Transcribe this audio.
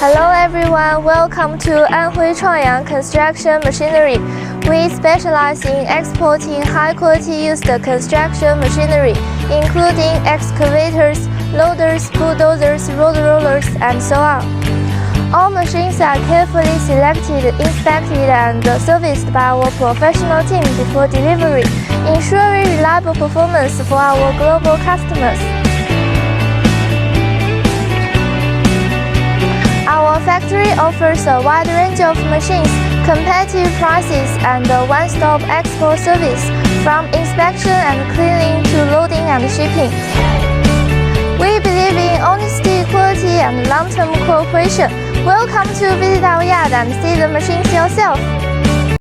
Hello everyone, welcome to Anhui Chuangyang Construction Machinery. We specialize in exporting high-quality used construction machinery, including excavators, loaders, bulldozers, road rollers, and so on. All machines are carefully selected, inspected, and serviced by our professional team before delivery, ensuring reliable performance for our global customers. Our factory offers a wide range of machines, competitive prices, and a one-stop export service, from inspection and cleaning to loading and shipping. We believe in honesty, quality, and long-term cooperation. Welcome to visit our yard and see the machines yourself.